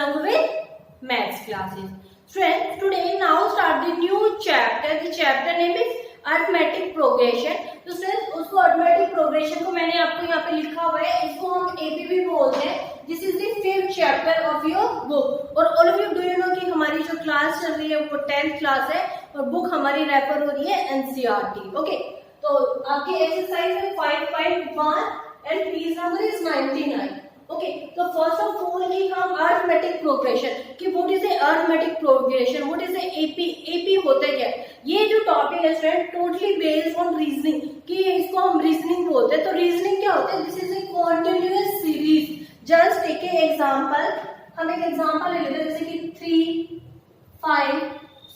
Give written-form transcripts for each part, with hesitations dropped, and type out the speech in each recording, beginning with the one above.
along with maths classes. Friends, today now start the new chapter. The chapter name is arithmetic progression. तो friends उसको arithmetic progression को मैंने आपको यहाँ पे लिखा हुआ है, इसको हम एपी भी बोलते हैं. This is the 5th chapter of your book. और all of you do you know कि हमारी जो क्लास चल रही है वो 10th क्लास है और बुक हमारी रेफर हो रही है एनसीईआरटी. ओके, तो आपकी एक्सरसाइज है 5.1 and page number is 99. Okay, तो फर्स्ट ऑफ ऑल की हम अरिथमेटिक प्रोग्रेशन कि what is a arithmetic progression, what is a AP. AP होता है क्या? ये जो टॉपिक है student totally based on reasoning, कि इसको हम रीजनिंग बोलते हैं. तो रीजनिंग क्या होता है? This is a continuous series. Just take a example. हम एक एग्जांपल ले लेते हैं जैसे कि 3, 5,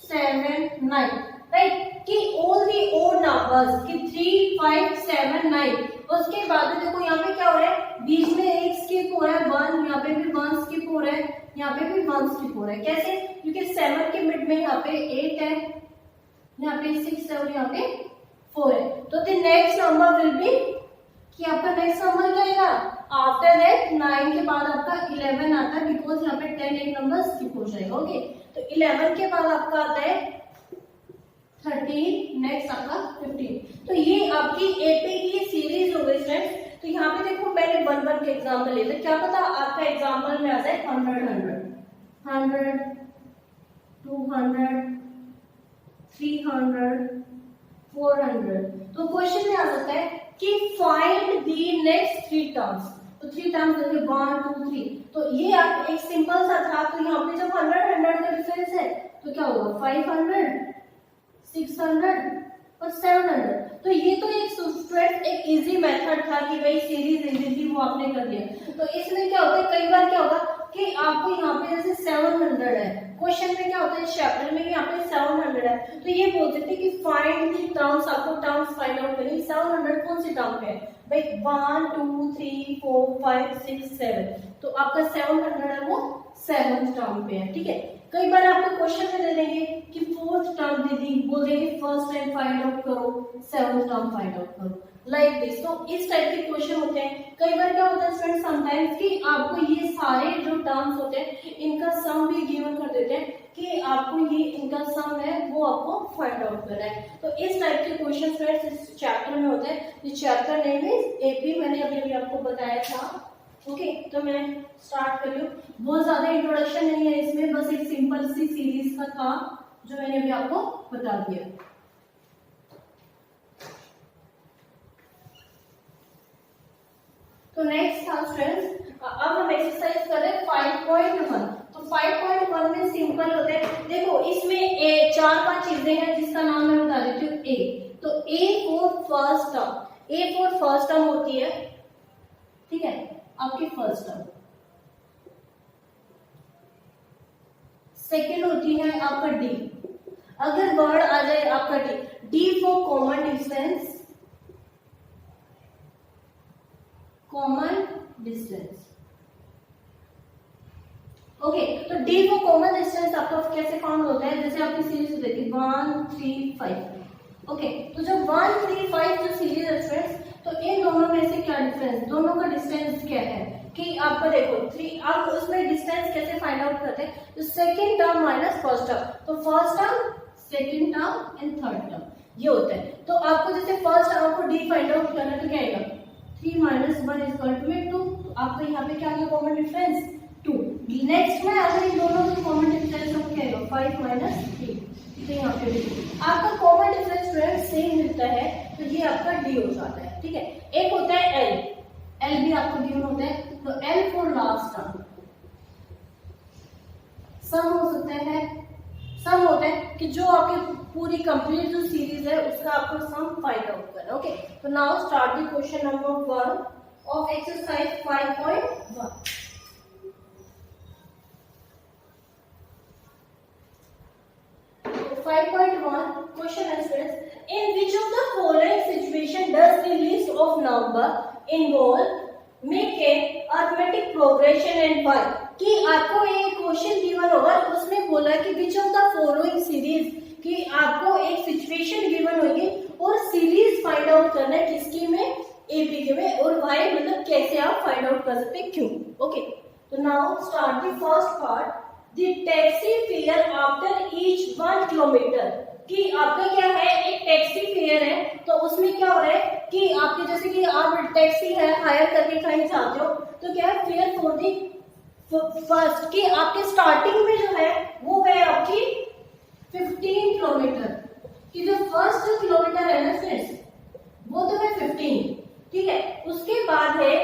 7, 9, राइट, कि ऑल दी ओड नंबर्स कि 3, 5, 7, 9. उसके बाद देखो यहाँ पे क्या हो रहा है, बीच में एक स्किप हो रहा है 1, यहाँ पे भी 1 स्किप हो रहा है, यहाँ पे भी 1 स्किप हो रहा है. कैसे? क्योंकि 7 के मिड में यहाँ पे 8 है, यहाँ पे 6 है और यहाँ पे 4 है. तो the next number will be कि आपका नेक्स्ट नंबर क्या आएगा आफ्टर दैट 9 के बाद आपका 11 आता है, बिकॉज यहाँ पे 10 एक नंबर स्किप हो जाएगा. ओके, तो 11 के बाद आपका आता है 13, नेक्स्ट आपका 15. तो ये आपकी एपी की सीरीज हो गई फ्रेंड्स. तो यहाँ पे देखो पहले 1 के एग्जांपल लेते हैं. क्या पता आपका एग्जांपल में आ जाए 100, 200, 300, 400. तो क्वेश्चन में आ सकता है कि फाइंड दी नेक्स्ट 3 टर्म्स. तो 3 टर्म्स जैसे 1, 2, 3. तो ये आप एक सिंपल सा था. तो यहाँ पे जब 100 का डिफरेंस है तो क्या होगा 500, 600 और 700. तो ये तो एक स्टूडेंट एक इजी मेथड था कि भाई सीरीज इजीली वो आपने कर दिया. तो इसमें क्या होता है, कई बार क्या होगा कि आपको यहाँ पे जैसे 700 है, क्वेश्चन में क्या होता है चैप्टर में यहाँ पे 700 है, तो ये बोल सकते हैं कि फाइंड दी टर्म्स. आपको टर्म्स फाइंड आउट करनी. 700 कौन सी टर्म पे है भाई? 1, 2, 3, 4, 5, 6, 7. तो आपका 700 है वो 7th टर्म पे है. ठीक है, कई बार आपको क्वेश्चन में दे देंगे कि 4th टर्म दे दी, बोल देंगे फर्स्ट टाइम फाइंड आउट करो, 7th टर्म फाइंड आउट करो, लाइक दिस. तो इस टाइप के क्वेश्चन होते हैं. कई बार क्या होता है स्टूडेंट समटाइम्स कि आपको ये सारे जो टर्म्स होते हैं इनका सम भी गिवन कर देते हैं कि आपको ये इनका सम है वो आपको फाइंड आउट करना है. तो इस टाइप के क्वेश्चन फ्रेंड्स इस चैप्टर में होते हैं. ये चैप्टर नेम इज एपी, मैंने अभी आपको बताया था. ओके, तो मैं स्टार्ट कर रही हूँ. बहुत ज्यादा इंट्रोडक्शन नहीं है इसमें, बस एक सिंपल सी सीरीज का था जो मैंने अभी आपको बता दिया. तो नेक्स्ट था स्टूडेंट्स, अब हम एक्सरसाइज कर रहे हैं 5.1. तो 5.1 में सिंपल होता है. देखो इसमें 4-5 चीजें हैं जिसका नाम मैं बता देती हूँ. ए, तो A for first term. A for first term होती है, ठीक है, आपकी फर्स्ट टर्म. सेकेंड होती है आपका डी. अगर वर्ड आ जाए आपका D, D for common distance. Common distance. Okay, तो डी फॉर कॉमन डिस्टेंस आपका कैसे फाउंड होता है? जैसे आपकी सीरीज होती है 1, 3, 5. ओके, तो जब 1, 3, 5 जो सीरीज है फ्रेंड्स, तो इन दोनों में से क्या डिफरेंस, दोनों का डिस्टेंस क्या है कि आपका देखो 3, आप उसमें डिस्टेंस कैसे फाइंड आउट करते हैं? तो second term minus first term. तो first term, second term and third term ये होता है. तो आपको जैसे फर्स्ट टर्म को डी फाइंड आउट करना है तो क्या आएगा 3 - 1 = 2. तो आपका यहाँ पे क्या आ गया कॉमन डिफरेंस 2. नेक्स्ट में अगर इन दोनों का कॉमन डिफरेंस हम क्या आएगा 5 - 3. तो यहाँ पे भी आपका कॉमन डिफरेंस फ्रेंड्स सेम मिलता है, तो ये आपका डी हो जाता है. ठीक है, एक होता है एल. एल भी आपको गिवन होता है. तो एल फॉर लास्ट टर्म. सम हो सकता है, सम होता है कि जो आपकी पूरी कंप्लीट जो सीरीज है उसका आपको सम फाइंड आउट करना है. ओके, तो now start the question number 1 of exercise 5.1. 5.1 question answers. In which of the following situation does the list of number involve make a arithmetic progression and why? कि आपको एक question given होगा, उसमें बोला कि which of the following series, कि आपको एक सिचुएशन गिवन होगी और सीरीज फाइंड आउट करना है किसकी में, एपी के में, और वाई मतलब कैसे आप फाइंड आउट कर सकते हैं, क्यों. ओके, तो तो now start the first part, the taxi fare after each 1 kilometre. कि आपका क्या है, एक टैक्सी फेयर है, तो उसमें क्या हो रहा है कि आपके जैसे कि आप टैक्सी है हायर करके कहीं जाते हो, तो क्या है फेयर फॉर दी फर्स्ट, कि आपके स्टार्टिंग में जो है वो है आपकी 15 किलोमीटर, कि जो फर्स्ट किलोमीटर है ना फ्रेंड्स वो तो है 15, ठीक है। उसके बाद है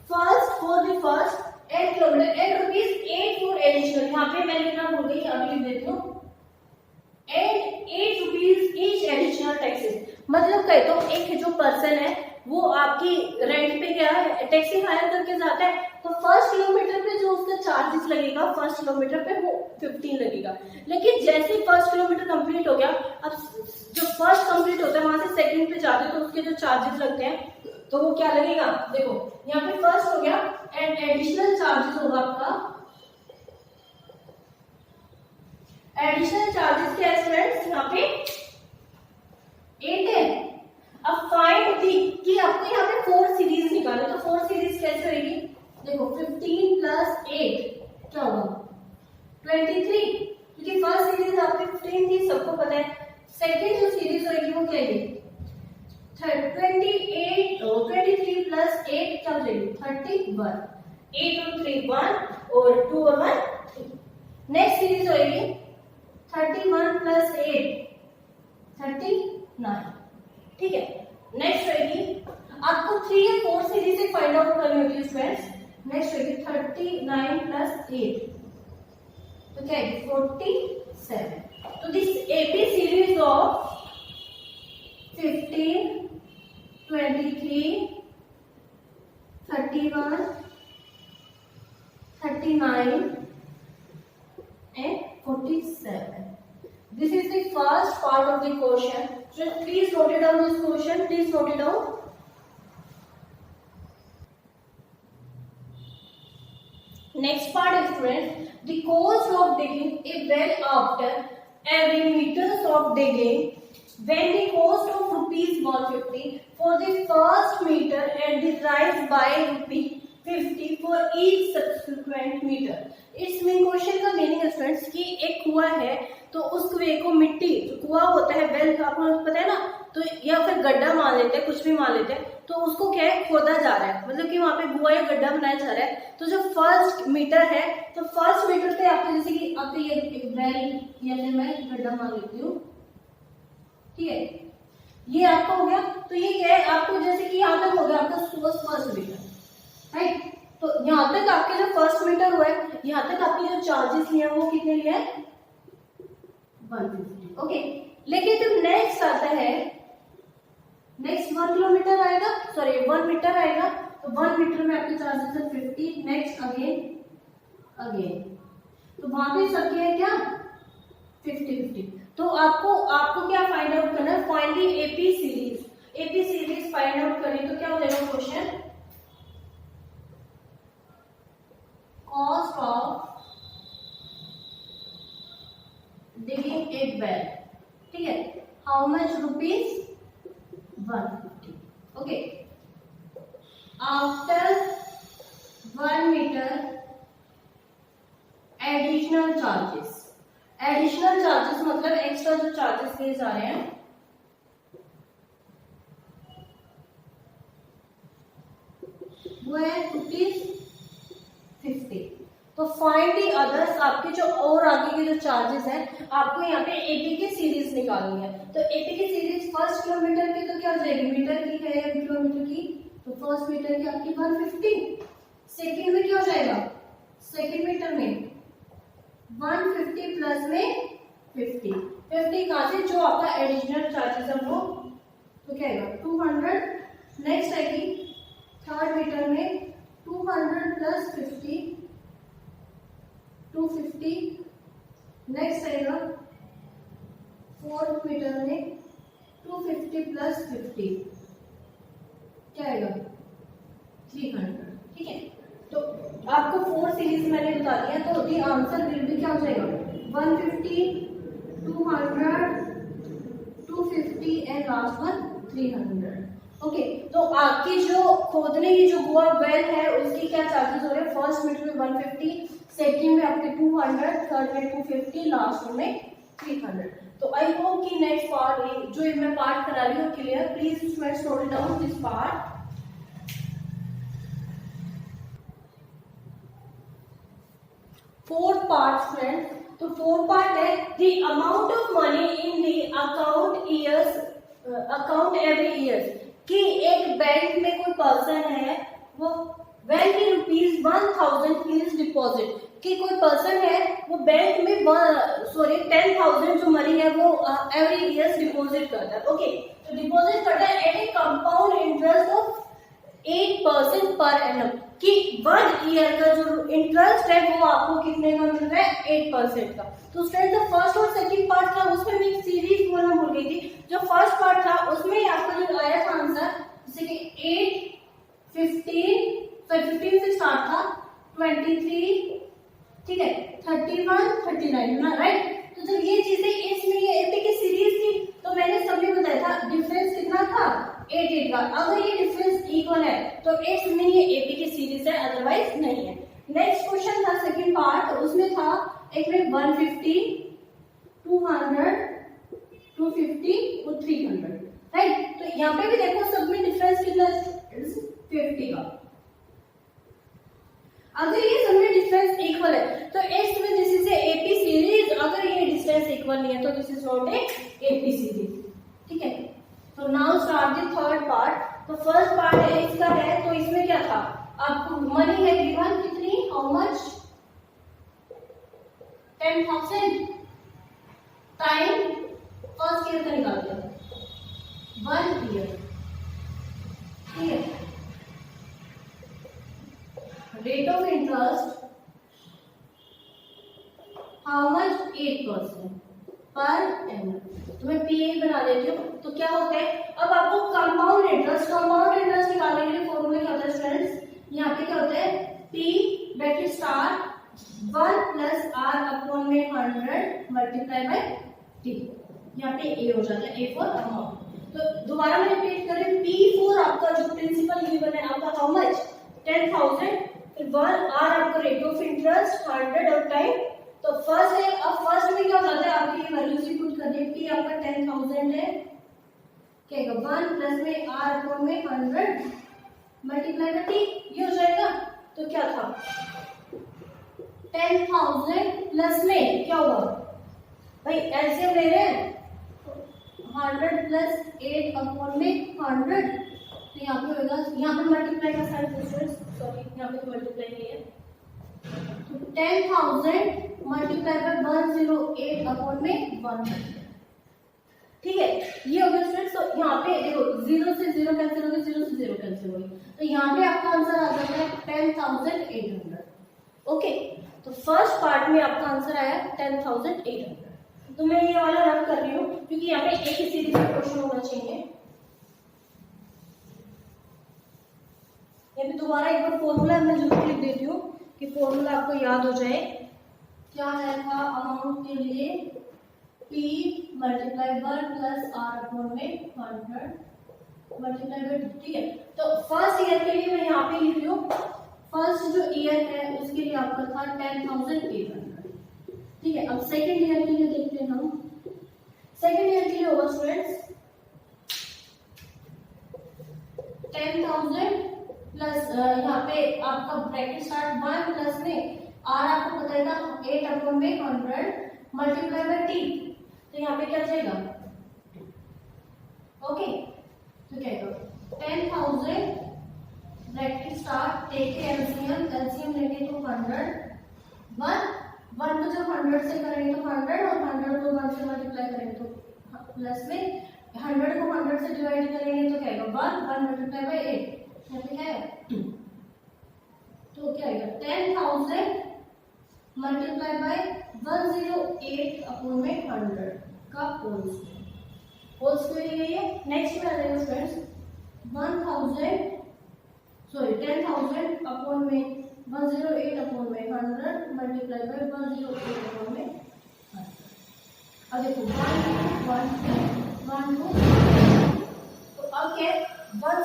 first for the first 8 kilometre, 8 rupees 8 for additional, यहाँ पे मैं लिखना भूल गई, अभी लिख देती हूँ, and 8 rupees each additional taxes. मतलब कहे तो एक जो पर्सन है वो आपकी रेंट पे क्या है टैक्सी हायर करके जाता है, तो फर्स्ट किलोमीटर पे जो उसका चार्जेस लगेगा फर्स्ट किलोमीटर पे वो 15 लगेगा। लेकिन जैसे फर्स्ट किलोमीटर कंप्लीट हो गया, अब जो फर्स्ट कंप्लीट होता है वहां से सेकंड पे जाते हैं तो उसके जो चार्जेस लगते हैं तो वो क्या लगेगा, देखो यहाँ पे फर्स्ट हो गया एंड एडिशनल चार्जेस होगा आपका, एडिशनल चार्जेस क्या है स्टूडेंट्स यहाँ पे 8 है। अब फाइंड दी कि आपको यहाँ पे 4 सीरीज निकाले, तो 4 सीरीज कैसे होगी, देखो 15 प्लस 8 क्या होगा 23, क्योंकि फर्स्ट सीरीज आपकी 15 थी सबको पता है, सेकंड जो सीरीज होगी वो क्या है 28 23 प्लस 8 क्या हो जाएगी 31, 8 और 3 1 और 2 और 1 2। नेक्स्ट सीरीज होगी 31 प्लस 8 39, ठीक है। नेक्स्ट रहेगी आपको 3 या 4 सीरीज से फाइंड आउट करनी होगी स्टूडेंट्स। नेक्स्ट रहेगी 39 प्लस 8 तो क्या है 47। तो this AP series of 15 23 31 39 and 47. This is the first part of the question. So please note it down this question. Please note it down. Next part is friends, the cost of digging a well after every meters of digging, when the cost of rupees 150 for the first meter and the rise by rupee 50 for each subsequent meter. इस main question का meaning है students कि एक कुआं है तो उस कुएं को मिट्टी, जो कुआं होता है वेल आपको पता है ना, तो या फिर गड्ढा मान लेते हैं, कुछ भी मान लेते हैं, तो उसको क्या है खोदा जा रहा है, मतलब कि वहां पे कुआं या गड्ढा बनाया जा रहा है। तो जो फर्स्ट मीटर है तो फर्स्ट मीटर पे आपके जैसे कि आपके ये वेल या फिर मैं गड्ढा मान लेती हूँ, ठीक है, ये आपका हो गया। तो ये क्या है आपको जैसे कि यहाँ तक हो गया आपका फर्स्ट मीटर, राइट। तो यहाँ तक आपके जो फर्स्ट मीटर हुआ है, यहाँ तक आपके जो चार्जेस लिए वो कितने लिए 150, ओके। लेकिन जब नेक्स्ट आता है, नेक्स्ट 1 किलोमीटर आएगा, सॉरी 1 मीटर आएगा, तो 1 मीटर में आपके चार्जेस है 50। नेक्स्ट अगेन तो वहां पे सबके है क्या 50-50। तो आपको क्या फाइंड आउट करना है, find the AP series find out करें तो क्या हो जाएगा question, cost of digging a well, ठीक है, how much rupees 150, okay. After 1 meter additional charges मतलब एक्स्ट्रा जो चार्जेस दिए जा रहे हैं वो है ₹50। तो फाइंड दी अदर्स, आपके जो और आगे के जो चार्जेस हैं आपको यहाँ पे एपी की सीरीज निकालनी है। तो एपी की सीरीज फर्स्ट किलोमीटर की तो क्या हो जाएगी, मीटर की है या किलोमीटर की, तो फर्स्ट मीटर की आपकी 150। सेकंड में क्या हो जाएगा, सेकंड मीटर में 150 प्लस में 50 कहां से, जो आपका एडिशनल चार्जेस है वो, तो क्या आएगा 200। नेक्स्ट आएगी थर्ड मीटर में 200 प्लस 50 250। नेक्स्ट आएगा फोर्थ मीटर में 250 प्लस 50 क्या आएगा 300, ठीक है। तो आपको 4 सीरीज मैंने बता दिया, तो दी आंसर विल बी क्या हो जाएगा 150 200 250 एंड लास्ट वन 300। ओके, तो आपकी जो खोदने की जो गोवा वेल है उसकी क्या चार्जेस हो रहे हैं? फर्स्ट मीटर में 150, सेकंड में आपके 200, थर्ड में 250, लास्ट में 300। तो आई होप कि नेक्स्ट पार्ट जो मैं पार्ट करा रही हूँ clear. Please students note down this part. Fourth part student, तो फोर्थ पार्ट है the amount of money in the account every year. कि एक बैंक में कोई पर्सन है वो when he rupees 1000 is deposit, कि कोई पर्सन है वो बैंक में 10,000 जो मनी है वो एवरी ईयर डिपॉजिट करता है। ओके, तो डिपॉजिट करता है at a compound interest of 8% per annum, कि 1 ईयर का जो इंटरेस्ट है वो आपको कितने का मिल रहा है? 8% का। तो स्टूडेंट जो फर्स्ट और सेकंड पार्ट था उसमें मैं एक सीरीज बोलना भूल गई थी। जो फर्स्ट पार्ट था उसमें आपका जो आया था आंसर, जैसे कि 8, 15 से स्टार्ट था, 23, ठीक है, 31, 39 ना, राइट। तो जब ये चीजें इसमें ये एपी की सीरीज थी तो मैंने सबने बताया था डिफरेंस कितना था? 8 का। अगर ये डिफरेंस इक्वल है तो इट्स मीन ये एपी की सीरीज है, अदरवाइज नहीं है। नेक्स्ट क्वेश्चन था सेकंड पार्ट, उसमें था एक में 150, 200, 250 और 300, राइट। तो यहाँ पे भी देखो सब में डिफरेंस कितना है? 50 का। अगर ये सब में डिस्टेंस इक्वल है तो इसमें दिस इज एपी सीरीज, अगर ये डिस्टेंस इक्वल नहीं है तो this is not A AP series, ठीक है। तो now start the third part. तो फर्स्ट पार्ट है इसका है, तो इसमें क्या था? आपको मनी है गिवन कितनी? How much? 10,000 time first year का निकालते हैं 1 ईयर, ठीक है। Rate of interest how much? 8% per annum. तो मैं पीए बना देती हूँ। तो क्या होता है, अब आपको कंपाउंड इंटरेस्ट निकालने के लिए फॉर्मूला क्या होता है स्टूडेंट्स? यहाँ पे क्या होता है? P bracket star 1 plus R upon में 100 मल्टीप्लाई बाय टी। यहाँ पे ए हो जाता है, ए फॉर अमाउंट। तो दोबारा मैं रिपीट करें, पी फॉर आपका जो प्रिंसिपल गिवन है आपका हाउ मच? 10,000, 1 आर आपका रेट ऑफ इंटरेस्ट 100 और टाइम। तो फर्स्ट है, अब फर्स्ट में क्या हो जाता है? आपकी वैल्यूज ही पुट कर दें। पी आपका 10,000 है, क्या होगा? 1 प्लस में आर अपॉन में 100 मल्टीप्लाई बाय टी, ये हो जाएगा। तो क्या था? 10,000 प्लस में क्या होगा भाई? एलसीएम ले रहे हैं, 100 प्लस 8 अपॉन में 100, तो यहाँ पे होगा, यहाँ पे मल्टीप्लाई का साइन, सॉरी यहाँ पे मल्टीप्लाई नहीं है। तो 10,000 मल्टीप्लाई बाय 108 अपॉन में 100, ठीक है। ये हो गया स्टूडेंट्स। तो यहाँ पे देखो 0 से 0 कैंसिल हो गया, 0 से 0 कैंसिल हो गया, तो यहाँ पे आपका आंसर आ जाता है 10,800। ओके, तो फर्स्ट पार्ट में आपका आंसर आया 10,800। तो मैं ये वाला रन कर रही हूँ क्योंकि यहाँ पे एक ही सीरीज का क्वेश्चन होना चाहिए। यहाँ पे दोबारा एक बार फॉर्मूला मैं जरूर लिख देती हूँ कि फॉर्मूला आपको याद हो जाए। क्या है था अमाउंट के लिए? P multiply 1 plus R upon में 100 मल्टीप्लाई बाय, ठीक है। तो फर्स्ट ईयर के लिए मैं यहाँ पे लिख रही हूँ, फर्स्ट जो ईयर है उसके लिए आपका था 10,800, ठीक है। अब सेकंड ईयर के लिए देखते हैं हम। सेकंड ईयर के लिए होगा स्टूडेंट्स 10,000 प्लस यहाँ पे आपका ब्रैकेट स्टार्ट 1 प्लस में आर आपको पता है ना 8 अपॉन में 100 मल्टीप्लाई बाय टी। तो यहाँ पे क्या जाएगा? ओके, तो क्या होगा? 10,000 ब्रैकेट स्टार्ट टेक एलसीएम लेंगे तो 100 1 को जब 100 से करेंगे तो 100 और 100 को 1 से मल्टीप्लाई करेंगे तो प्लस में 100 को 100 से डिवाइड करेंगे तो क्या आएगा? 1 मल्टीप्लाई बाय 8, यहाँ पे क्या है 2। तो क्या आएगा? 10,000 मल्टीप्लाई बाय 108 अपॉन में 100 का होल स्क्वायर ये है। नेक्स्ट में आ जाएगा स्टूडेंट्स 10,000 अपॉन में 108 अपॉन में 100 मल्टीप्लाई बाय 108 अपॉन में 100। अब देखो 1 2 1 2, तो अब क्या है? 1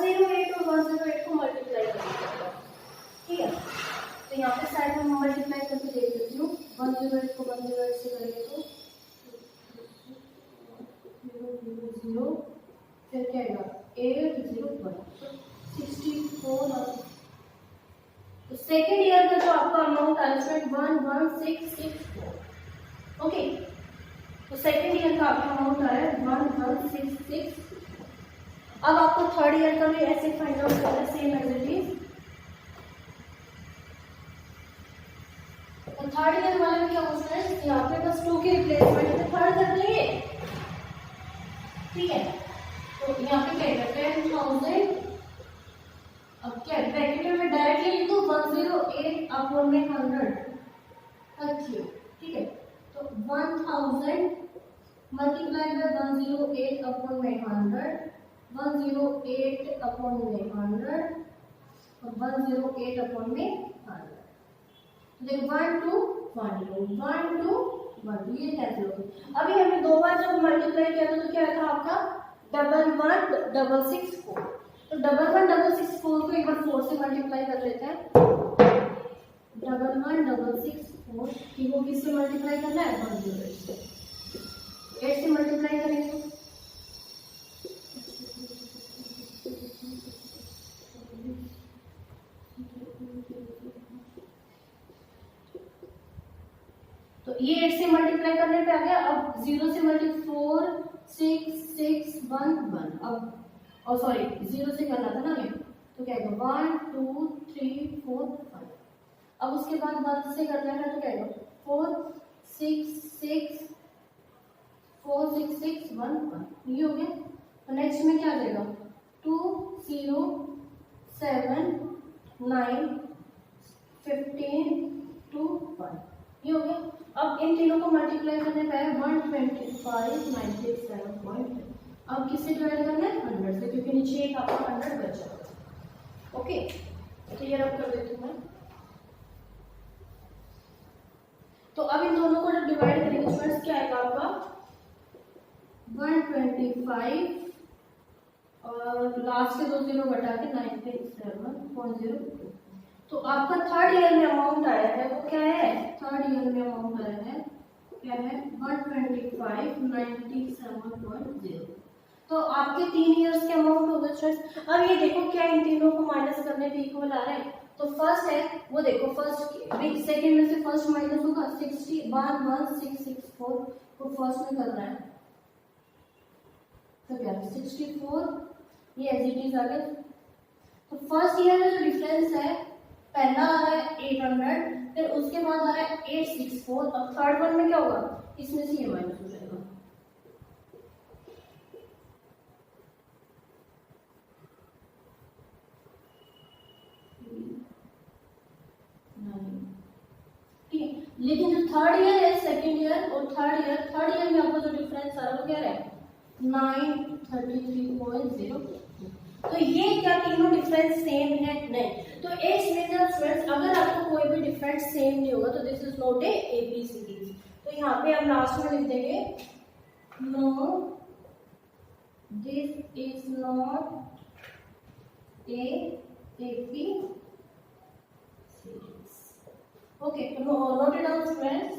108 को 108 से करेंगे तो 0 फिर क्या आएगा 801 64। तो सेकेंड ईयर का जो आपका अमाउंट आया स्टूडेंट 11664। ओके, तो सेकेंड ईयर का आपका अमाउंट आया 1166। अब आपको थर्ड ईयर का भी ऐसे फाइंड आउट करना है सेम एज इट इज। तो थर्ड ईयर वाले में क्या पूछना है, यहाँ पे बस 2 की रिप्लेसमेंट है, थर्ड कर देंगे, ठीक है। तो यहाँ पे क्या है 10,000, अब क्या ब्रैकेट में डायरेक्टली लिख दो 108 अपॉन में 100 रखिए, ठीक है। तो 1000 मल्टीप्लाई बाय 108 अपॉन में 100, 108 अपॉन में 100 और 108 अपॉन में 100। देखो 1 2 1 2 1 2 1 2 ये कैंसिल हो गया। अभी हमने दो बार जब मल्टीप्लाई किया था तो क्या था आपका 11,164। तो 11,164 को एक बार 4 से मल्टीप्लाई कर लेते हैं। 11,164 को किससे मल्टीप्लाई करना है 108 से, 8 से मल्टीप्लाई करेंगे तो ये 8 से मल्टीप्लाई करने पे आ गया। अब 0 से मल्टीप्लाई 4 6 6 1 1, अब और सॉरी 0 से करना था ना ये, तो क्या आएगा 1 2 3 4 5। अब उसके बाद 1 से करना है तो क्या आएगा 4 6 6 4 6 6 1 1, ये हो गया। तो नेक्स्ट में क्या आ जाएगा 2 0 7 9 15 2 1, ये हो गया। अब इन तीनों को मल्टीप्लाई करने पे आया 125,97.5। अब किससे डिवाइड करना है 100 से, क्योंकि नीचे एक आपका 100 बचा। ओके, तो ये रब कर देती हूँ मैं। तो अब इन दोनों को जब डिवाइड करेंगे स्टूडेंट्स क्या आएगा आपका 125 और लास्ट के 2 0 घटा के 97.02। तो आपका थर्ड ईयर में अमाउंट आया है वो क्या है, थर्ड ईयर में अमाउंट आया है क्या है 125,97.0। तो आपके 3 इयर्स के अमाउंट हो गए स्टूडेंट्स। अब ये देखो क्या इन तीनों को माइनस करने पे इक्वल आ रहा है। तो फर्स्ट है वो देखो फर्स्ट सेकंड में से फर्स्ट माइनस होगा 61,664 को फर्स्ट में करना है तो क्या 64, ये एज इट इज आ गया। तो फर्स्ट ईयर में जो डिफरेंस है पहला आ रहा है 800, फिर उसके बाद आ रहा है 864, अब थर्ड वन में क्या होगा इसमें से ये माइनस हो जाएगा। ठीक है, लेकिन जो थर्ड ईयर है सेकेंड ईयर और थर्ड ईयर में आपको जो डिफरेंस आ रहा है वो क्या है 933.0। तो ये क्या तीनों डिफरेंस सेम है नहीं। तो इट्स मींस स्टूडेंट्स अगर आपको कोई भी डिफरेंस सेम नहीं होगा तो this is not a ABCD. तो यहाँ पे हम लास्ट में लिख देंगे no this is not a ABCD. Okay, note it down students.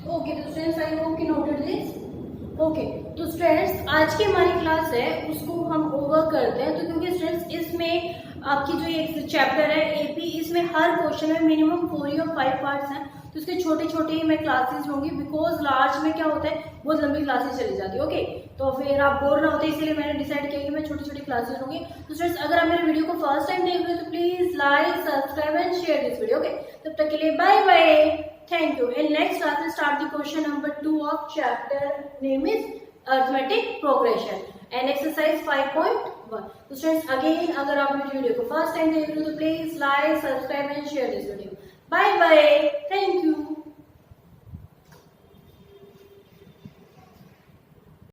Okay तो स्टूडेंट्स आई होप कि नोटेड दिस। ओके तो स्टूडेंट्स आज की हमारी क्लास है उसको हम ओवर करते हैं। तो क्योंकि स्टूडेंट्स इसमें आपकी जो ये चैप्टर है एपी, इसमें हर क्वेश्चन में मिनिमम 4 या 5 पार्ट्स हैं, तो इसके छोटे छोटे ही मैं क्लासेस होंगी बिकॉज लार्ज में क्या होता है बहुत लंबी क्लासेस चली जाती है। ओके, तो फिर आप बोर ना होते इसलिए मैंने डिसाइड किया कि मैं छोटी छोटी क्लासेस होंगी। तो स्टूडेंट्स अगर आप मेरे वीडियो को फर्स्ट टाइम देख रहे हो तो please like subscribe and share this video. Okay, तब तक के लिए bye bye, thank you. In next class we start the question number 2 of chapter name is arithmetic progression and exercise 5.1. So students again अगर आप मेरी video को first time देख रहे हो तो please like subscribe and share this video. Bye bye, thank you.